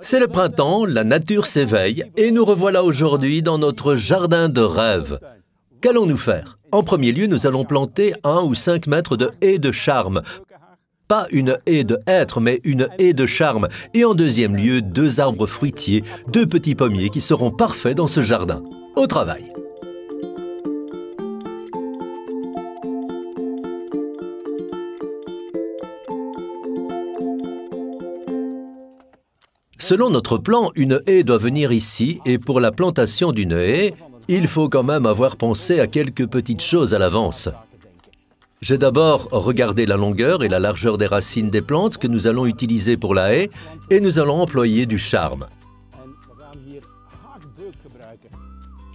C'est le printemps, la nature s'éveille et nous revoilà aujourd'hui dans notre jardin de rêve. Qu'allons-nous faire? En premier lieu, nous allons planter 1 ou 5 mètres de haies de charme. Pas une haie de hêtre, mais une haie de charme. Et en deuxième lieu, 2 arbres fruitiers, 2 petits pommiers qui seront parfaits dans ce jardin. Au travail! Selon notre plan, une haie doit venir ici et pour la plantation d'une haie, il faut quand même avoir pensé à quelques petites choses à l'avance. J'ai d'abord regardé la longueur et la largeur des racines des plantes que nous allons utiliser pour la haie et nous allons employer du charme.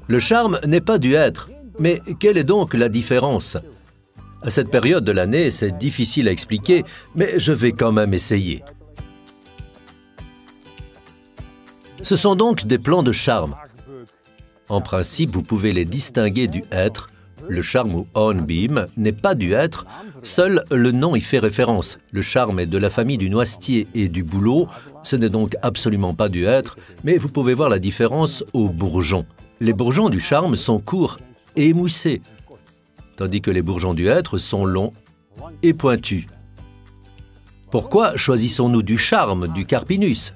Le charme n'est pas du hêtre, mais quelle est donc la différence? À cette période de l'année, c'est difficile à expliquer, mais je vais quand même essayer. Ce sont donc des plants de charme. En principe, vous pouvez les distinguer du hêtre. Le charme ou hornbeam n'est pas du hêtre, seul le nom y fait référence. Le charme est de la famille du noisetier et du bouleau, ce n'est donc absolument pas du hêtre, mais vous pouvez voir la différence aux bourgeons. Les bourgeons du charme sont courts et émoussés, tandis que les bourgeons du hêtre sont longs et pointus. Pourquoi choisissons-nous du charme, du carpinus?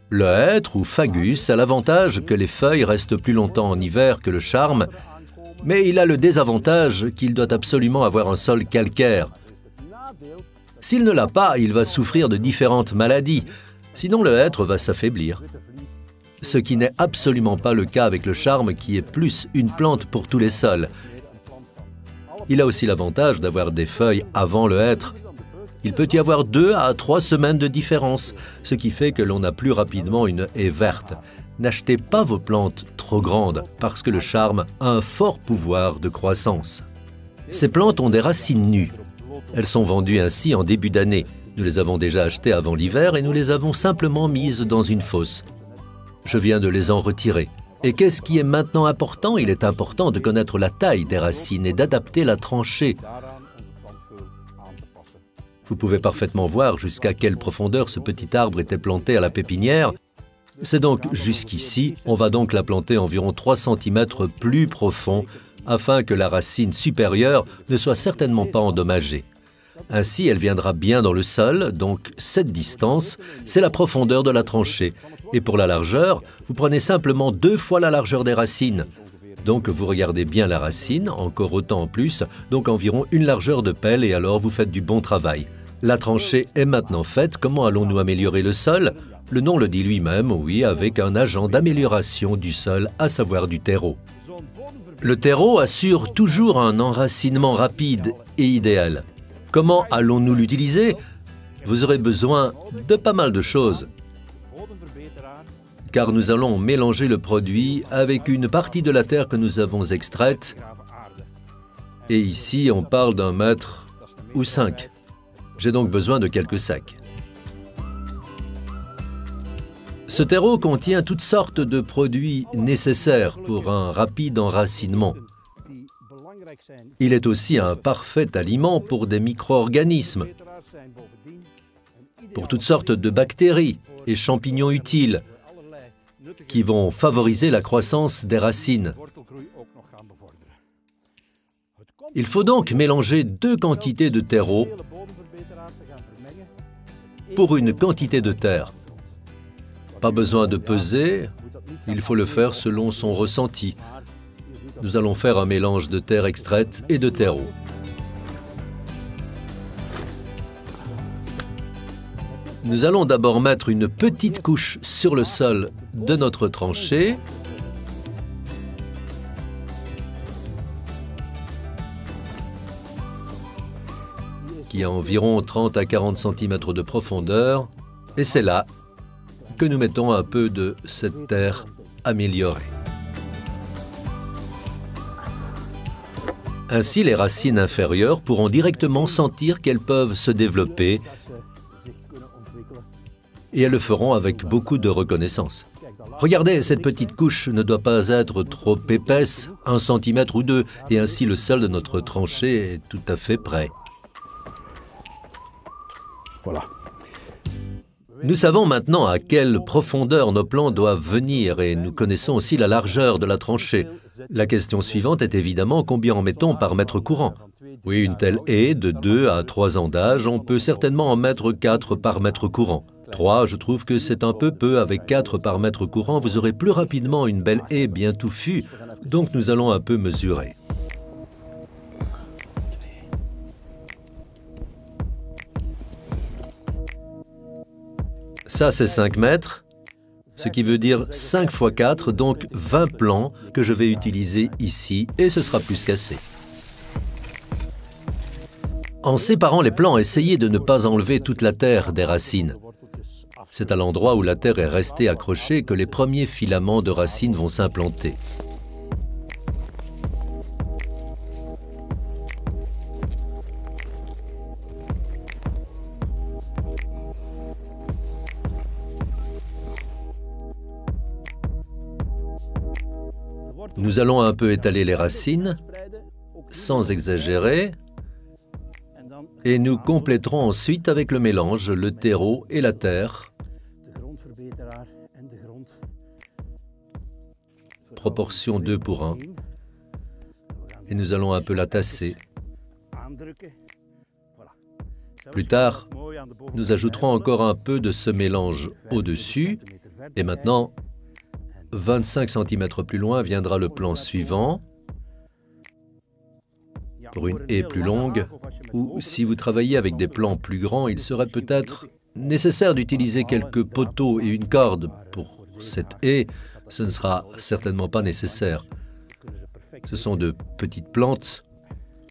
Le hêtre ou fagus a l'avantage que les feuilles restent plus longtemps en hiver que le charme, mais il a le désavantage qu'il doit absolument avoir un sol calcaire. S'il ne l'a pas, il va souffrir de différentes maladies, sinon le hêtre va s'affaiblir. Ce qui n'est absolument pas le cas avec le charme qui est plus une plante pour tous les sols. Il a aussi l'avantage d'avoir des feuilles avant le hêtre. Il peut y avoir 2 à 3 semaines de différence, ce qui fait que l'on a plus rapidement une haie verte. N'achetez pas vos plantes trop grandes, parce que le charme a un fort pouvoir de croissance. Ces plantes ont des racines nues. Elles sont vendues ainsi en début d'année. Nous les avons déjà achetées avant l'hiver et nous les avons simplement mises dans une fosse. Je viens de les en retirer. Et qu'est-ce qui est maintenant important? Il est important de connaître la taille des racines et d'adapter la tranchée. Vous pouvez parfaitement voir jusqu'à quelle profondeur ce petit arbre était planté à la pépinière. C'est donc jusqu'ici. On va donc la planter environ 3 cm plus profond afin que la racine supérieure ne soit certainement pas endommagée. Ainsi, elle viendra bien dans le sol, donc cette distance, c'est la profondeur de la tranchée. Et pour la largeur, vous prenez simplement 2 fois la largeur des racines. Donc vous regardez bien la racine, encore autant en plus, donc environ une largeur de pelle et alors vous faites du bon travail. La tranchée est maintenant faite. Comment allons-nous améliorer le sol? Le nom le dit lui-même, oui, avec un agent d'amélioration du sol, à savoir du terreau. Le terreau assure toujours un enracinement rapide et idéal. Comment allons-nous l'utiliser? Vous aurez besoin de pas mal de choses, car nous allons mélanger le produit avec une partie de la terre que nous avons extraite. Et ici, on parle d'1 mètre ou 5. J'ai donc besoin de quelques sacs. Ce terreau contient toutes sortes de produits nécessaires pour un rapide enracinement. Il est aussi un parfait aliment pour des micro-organismes, pour toutes sortes de bactéries et champignons utiles qui vont favoriser la croissance des racines. Il faut donc mélanger 2 quantités de terreau pour une quantité de terre. Pas besoin de peser, il faut le faire selon son ressenti. Nous allons faire un mélange de terre extraite et de terreau. Nous allons d'abord mettre une petite couche sur le sol de notre tranchée. Qui a environ 30 à 40 cm de profondeur. Et c'est là que nous mettons un peu de cette terre améliorée. Ainsi, les racines inférieures pourront directement sentir qu'elles peuvent se développer et elles le feront avec beaucoup de reconnaissance. Regardez, cette petite couche ne doit pas être trop épaisse, 1 cm ou 2, et ainsi le sol de notre tranchée est tout à fait prêt. Voilà. Nous savons maintenant à quelle profondeur nos plants doivent venir et nous connaissons aussi la largeur de la tranchée. La question suivante est évidemment combien en mettons par mètre courant. Oui, une telle haie de 2 à 3 ans d'âge, on peut certainement en mettre 4 par mètre courant. 3, je trouve que c'est un peu peu. Avec 4 par mètre courant, vous aurez plus rapidement une belle haie bien touffue, donc nous allons un peu mesurer. Ça, c'est 5 mètres, ce qui veut dire 5 x 4, donc 20 plants que je vais utiliser ici, et ce sera plus qu'assez. En séparant les plants, essayez de ne pas enlever toute la terre des racines. C'est à l'endroit où la terre est restée accrochée que les premiers filaments de racines vont s'implanter. Nous allons un peu étaler les racines, sans exagérer, et nous compléterons ensuite avec le mélange, le terreau et la terre. Proportion 2 pour 1. Et nous allons un peu la tasser. Plus tard, nous ajouterons encore un peu de ce mélange au-dessus. Et maintenant, 25 cm plus loin viendra le plan suivant, pour une haie plus longue, ou si vous travaillez avec des plants plus grands, il serait peut-être nécessaire d'utiliser quelques poteaux et une corde pour cette haie. Ce ne sera certainement pas nécessaire. Ce sont de petites plantes,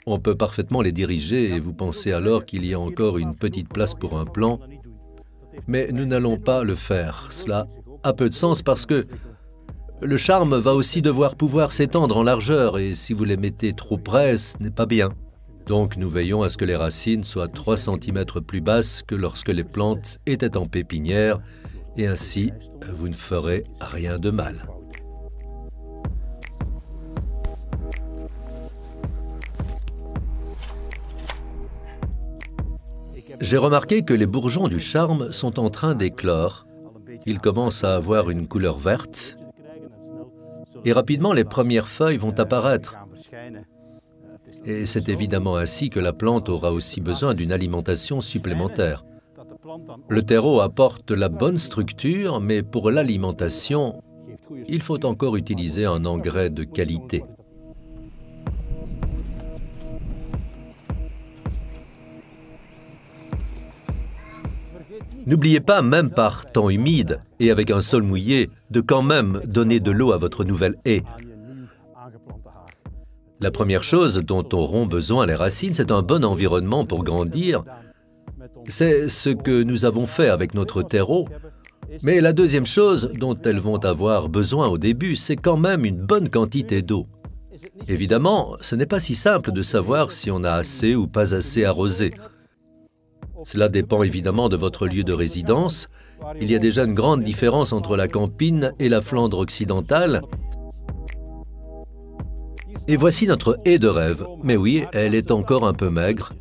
on peut parfaitement les diriger et vous pensez alors qu'il y a encore une petite place pour un plant. Mais nous n'allons pas le faire. Cela a peu de sens parce que le charme va aussi devoir pouvoir s'étendre en largeur et si vous les mettez trop près, ce n'est pas bien. Donc nous veillons à ce que les racines soient 3 cm plus basses que lorsque les plantes étaient en pépinière et ainsi vous ne ferez rien de mal. J'ai remarqué que les bourgeons du charme sont en train d'éclore. Ils commencent à avoir une couleur verte. Et rapidement, les premières feuilles vont apparaître. Et c'est évidemment ainsi que la plante aura aussi besoin d'une alimentation supplémentaire. Le terreau apporte la bonne structure, mais pour l'alimentation, il faut encore utiliser un engrais de qualité. N'oubliez pas, même par temps humide et avec un sol mouillé, de quand même donner de l'eau à votre nouvelle haie. La première chose dont auront besoin les racines, c'est un bon environnement pour grandir. C'est ce que nous avons fait avec notre terreau. Mais la deuxième chose dont elles vont avoir besoin au début, c'est quand même une bonne quantité d'eau. Évidemment, ce n'est pas si simple de savoir si on a assez ou pas assez arrosé. Cela dépend évidemment de votre lieu de résidence. Il y a déjà une grande différence entre la Campine et la Flandre occidentale. Et voici notre haie de rêve. Mais oui, elle est encore un peu maigre.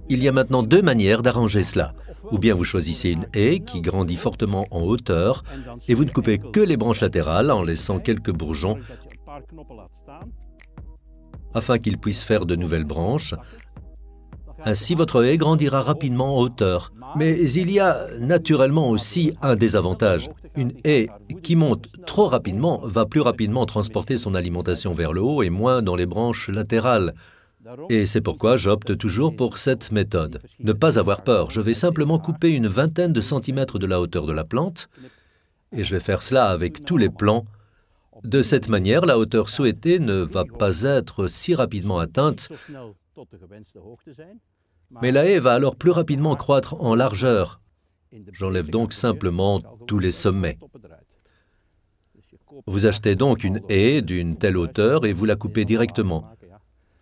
Il y a maintenant deux manières d'arranger cela. Ou bien vous choisissez une haie qui grandit fortement en hauteur et vous ne coupez que les branches latérales en laissant quelques bourgeons afin qu'ils puissent faire de nouvelles branches. Ainsi, votre haie grandira rapidement en hauteur. Mais il y a naturellement aussi un désavantage. Une haie qui monte trop rapidement va plus rapidement transporter son alimentation vers le haut et moins dans les branches latérales. Et c'est pourquoi j'opte toujours pour cette méthode. Ne pas avoir peur, je vais simplement couper une vingtaine de centimètres de la hauteur de la plante et je vais faire cela avec tous les plants. De cette manière, la hauteur souhaitée ne va pas être si rapidement atteinte, mais la haie va alors plus rapidement croître en largeur. J'enlève donc simplement tous les sommets. Vous achetez donc une haie d'une telle hauteur et vous la coupez directement.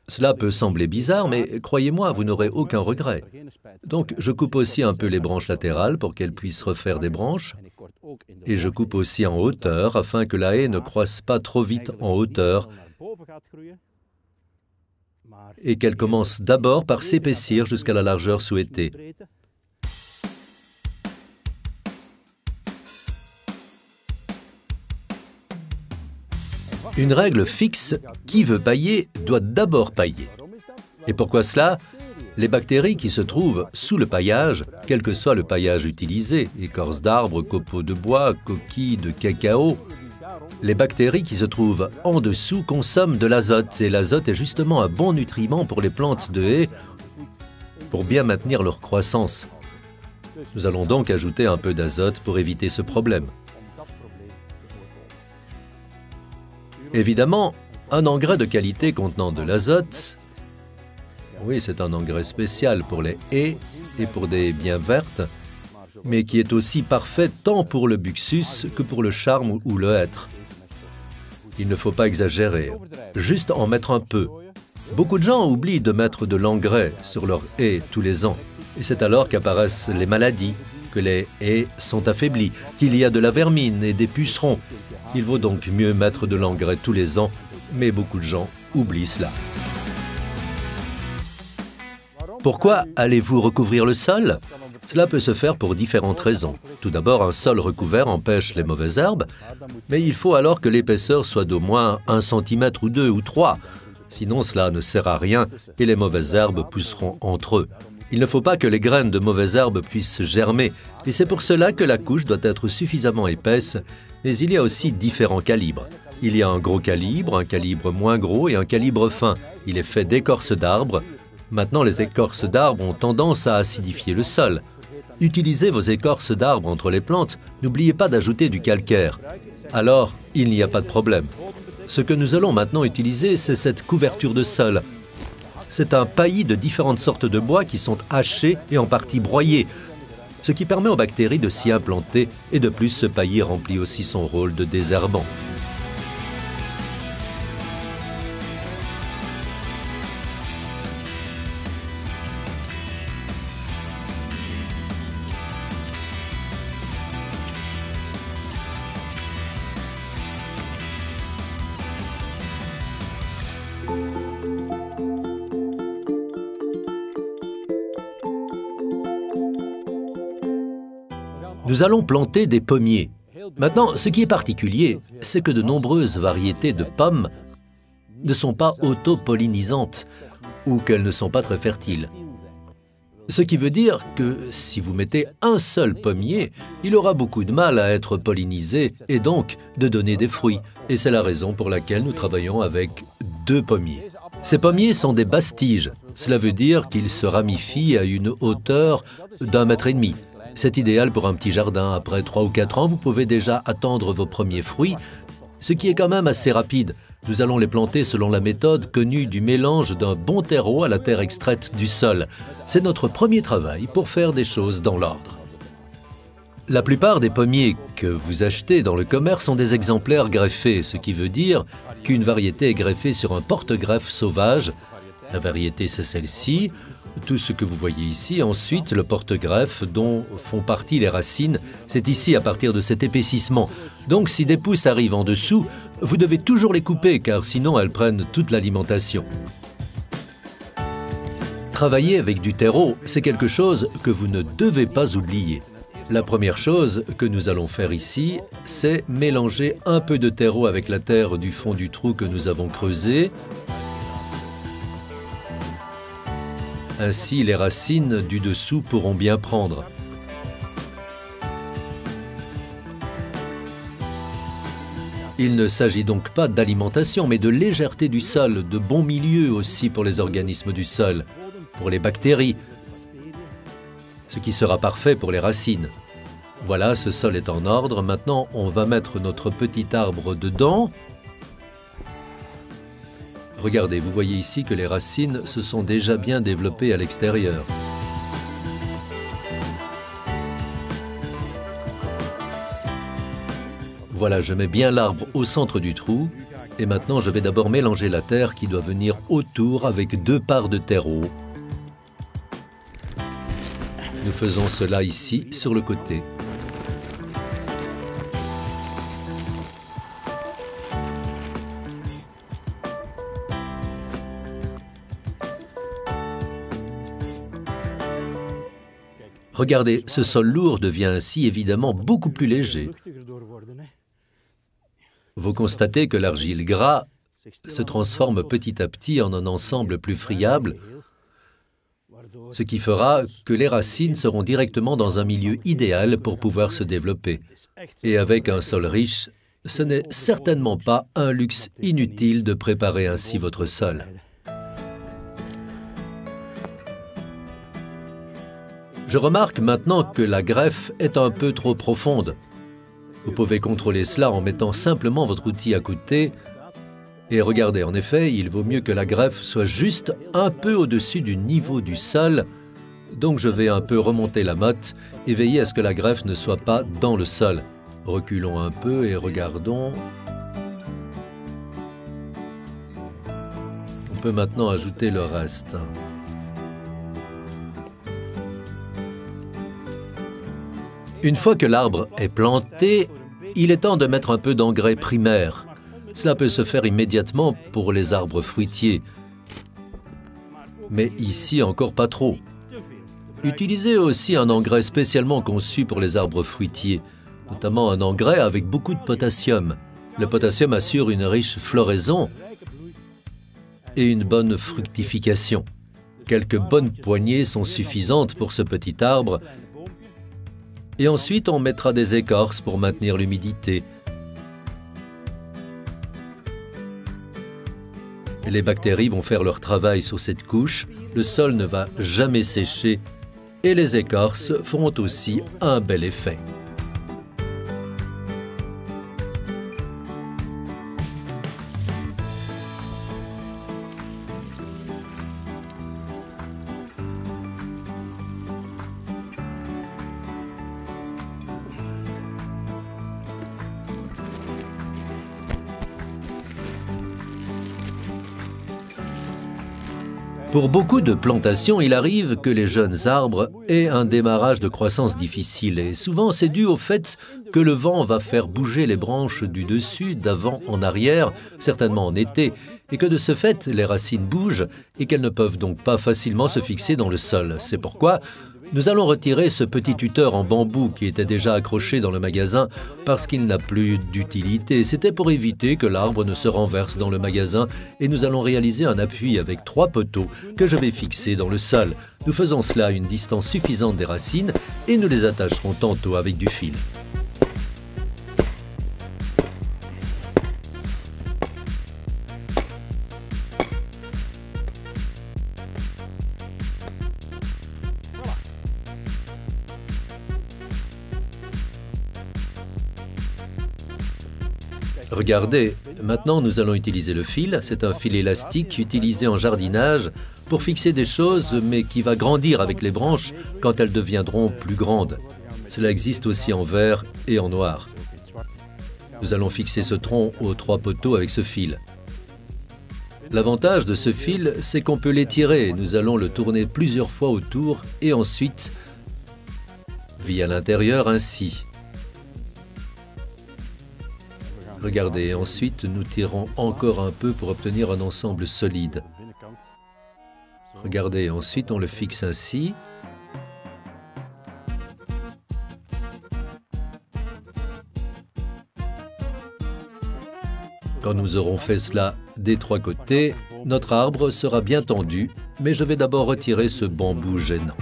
Cela peut sembler bizarre, mais croyez-moi, vous n'aurez aucun regret. Donc, je coupe aussi un peu les branches latérales pour qu'elles puissent refaire des branches. Et je coupe aussi en hauteur afin que la haie ne croisse pas trop vite en hauteur et qu'elle commence d'abord par s'épaissir jusqu'à la largeur souhaitée. Une règle fixe, qui veut pailler doit d'abord pailler. Et pourquoi cela? Les bactéries qui se trouvent sous le paillage, quel que soit le paillage utilisé, écorce d'arbre, copeaux de bois, coquilles de cacao, les bactéries qui se trouvent en dessous consomment de l'azote. Et l'azote est justement un bon nutriment pour les plantes de haies pour bien maintenir leur croissance. Nous allons donc ajouter un peu d'azote pour éviter ce problème. Évidemment, un engrais de qualité contenant de l'azote, oui, c'est un engrais spécial pour les haies et pour des haies bien vertes, mais qui est aussi parfait tant pour le buxus que pour le charme ou le hêtre. Il ne faut pas exagérer, juste en mettre un peu. Beaucoup de gens oublient de mettre de l'engrais sur leurs haies tous les ans. Et c'est alors qu'apparaissent les maladies, que les haies sont affaiblies, qu'il y a de la vermine et des pucerons. Il vaut donc mieux mettre de l'engrais tous les ans, mais beaucoup de gens oublient cela. Pourquoi allez-vous recouvrir le sol? Cela peut se faire pour différentes raisons. Tout d'abord, un sol recouvert empêche les mauvaises herbes, mais il faut alors que l'épaisseur soit d'au moins 1 cm ou 2 ou 3. Sinon, cela ne sert à rien et les mauvaises herbes pousseront entre eux. Il ne faut pas que les graines de mauvaises herbes puissent germer, et c'est pour cela que la couche doit être suffisamment épaisse, mais il y a aussi différents calibres. Il y a un gros calibre, un calibre moins gros et un calibre fin. Il est fait d'écorce d'arbres. Maintenant, les écorces d'arbres ont tendance à acidifier le sol. Utilisez vos écorces d'arbres entre les plantes, n'oubliez pas d'ajouter du calcaire. Alors, il n'y a pas de problème. Ce que nous allons maintenant utiliser, c'est cette couverture de sol. C'est un paillis de différentes sortes de bois qui sont hachés et en partie broyés, ce qui permet aux bactéries de s'y implanter et de plus, ce paillis remplit aussi son rôle de désherbant. Nous allons planter des pommiers. Maintenant, ce qui est particulier, c'est que de nombreuses variétés de pommes ne sont pas auto-pollinisantes ou qu'elles ne sont pas très fertiles. Ce qui veut dire que si vous mettez un seul pommier, il aura beaucoup de mal à être pollinisé et donc de donner des fruits. Et c'est la raison pour laquelle nous travaillons avec 2 pommiers. Ces pommiers sont des bastiges. Cela veut dire qu'ils se ramifient à une hauteur d'1,5 mètre. C'est idéal pour un petit jardin. Après 3 ou 4 ans, vous pouvez déjà attendre vos premiers fruits, ce qui est quand même assez rapide. Nous allons les planter selon la méthode connue du mélange d'un bon terreau à la terre extraite du sol. C'est notre premier travail pour faire des choses dans l'ordre. La plupart des pommiers que vous achetez dans le commerce sont des exemplaires greffés, ce qui veut dire qu'une variété est greffée sur un porte-greffe sauvage. La variété, c'est celle-ci. Tout ce que vous voyez ici, ensuite, le porte-greffe dont font partie les racines, c'est ici à partir de cet épaississement. Donc si des pousses arrivent en dessous, vous devez toujours les couper car sinon elles prennent toute l'alimentation. Travailler avec du terreau, c'est quelque chose que vous ne devez pas oublier. La première chose que nous allons faire ici, c'est mélanger un peu de terreau avec la terre du fond du trou que nous avons creusé. Ainsi, les racines du dessous pourront bien prendre. Il ne s'agit donc pas d'alimentation, mais de légèreté du sol, de bon milieu aussi pour les organismes du sol, pour les bactéries, ce qui sera parfait pour les racines. Voilà, ce sol est en ordre. Maintenant, on va mettre notre petit arbre dedans. Regardez, vous voyez ici que les racines se sont déjà bien développées à l'extérieur. Voilà, je mets bien l'arbre au centre du trou. Et maintenant, je vais d'abord mélanger la terre qui doit venir autour avec 2 parts de terreau. Nous faisons cela ici, sur le côté. Regardez, ce sol lourd devient ainsi évidemment beaucoup plus léger. Vous constatez que l'argile gras se transforme petit à petit en un ensemble plus friable, ce qui fera que les racines seront directement dans un milieu idéal pour pouvoir se développer. Et avec un sol riche, ce n'est certainement pas un luxe inutile de préparer ainsi votre sol. Je remarque maintenant que la greffe est un peu trop profonde. Vous pouvez contrôler cela en mettant simplement votre outil à côté. Et regardez, en effet, il vaut mieux que la greffe soit juste un peu au-dessus du niveau du sol. Donc je vais un peu remonter la motte et veiller à ce que la greffe ne soit pas dans le sol. Reculons un peu et regardons. On peut maintenant ajouter le reste. Une fois que l'arbre est planté, il est temps de mettre un peu d'engrais primaire. Cela peut se faire immédiatement pour les arbres fruitiers. Mais ici, encore pas trop. Utilisez aussi un engrais spécialement conçu pour les arbres fruitiers, notamment un engrais avec beaucoup de potassium. Le potassium assure une riche floraison et une bonne fructification. Quelques bonnes poignées sont suffisantes pour ce petit arbre. Et ensuite, on mettra des écorces pour maintenir l'humidité. Les bactéries vont faire leur travail sur cette couche, le sol ne va jamais sécher et les écorces feront aussi un bel effet. Pour beaucoup de plantations, il arrive que les jeunes arbres aient un démarrage de croissance difficile et souvent c'est dû au fait que le vent va faire bouger les branches du dessus, d'avant en arrière, certainement en été, et que de ce fait, les racines bougent et qu'elles ne peuvent donc pas facilement se fixer dans le sol. C'est pourquoi nous allons retirer ce petit tuteur en bambou qui était déjà accroché dans le magasin parce qu'il n'a plus d'utilité. C'était pour éviter que l'arbre ne se renverse dans le magasin et nous allons réaliser un appui avec 3 poteaux que je vais fixer dans le sol. Nous faisons cela à une distance suffisante des racines et nous les attacherons tantôt avec du fil. Regardez, maintenant nous allons utiliser le fil. C'est un fil élastique utilisé en jardinage pour fixer des choses, mais qui va grandir avec les branches quand elles deviendront plus grandes. Cela existe aussi en vert et en noir. Nous allons fixer ce tronc aux 3 poteaux avec ce fil. L'avantage de ce fil, c'est qu'on peut l'étirer. Nous allons le tourner plusieurs fois autour et ensuite via l'intérieur ainsi. Regardez, ensuite nous tirons encore un peu pour obtenir un ensemble solide. Regardez, ensuite on le fixe ainsi. Quand nous aurons fait cela des 3 côtés, notre arbre sera bien tendu, mais je vais d'abord retirer ce bambou gênant.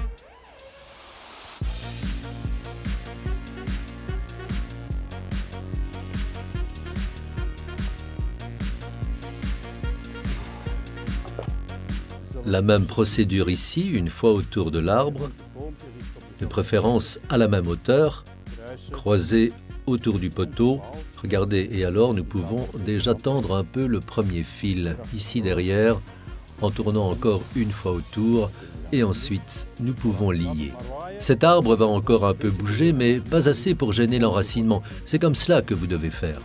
La même procédure ici, une fois autour de l'arbre, de préférence à la même hauteur, croisé autour du poteau. Regardez, et alors nous pouvons déjà tendre un peu le premier fil ici derrière, en tournant encore une fois autour, et ensuite nous pouvons lier. Cet arbre va encore un peu bouger, mais pas assez pour gêner l'enracinement. C'est comme cela que vous devez faire.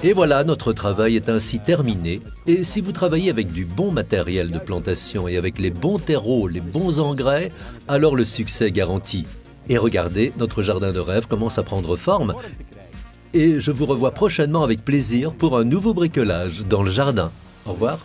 Et voilà, notre travail est ainsi terminé. Et si vous travaillez avec du bon matériel de plantation et avec les bons terreaux, les bons engrais, alors le succès est garanti. Et regardez, notre jardin de rêve commence à prendre forme. Et je vous revois prochainement avec plaisir pour un nouveau bricolage dans le jardin. Au revoir.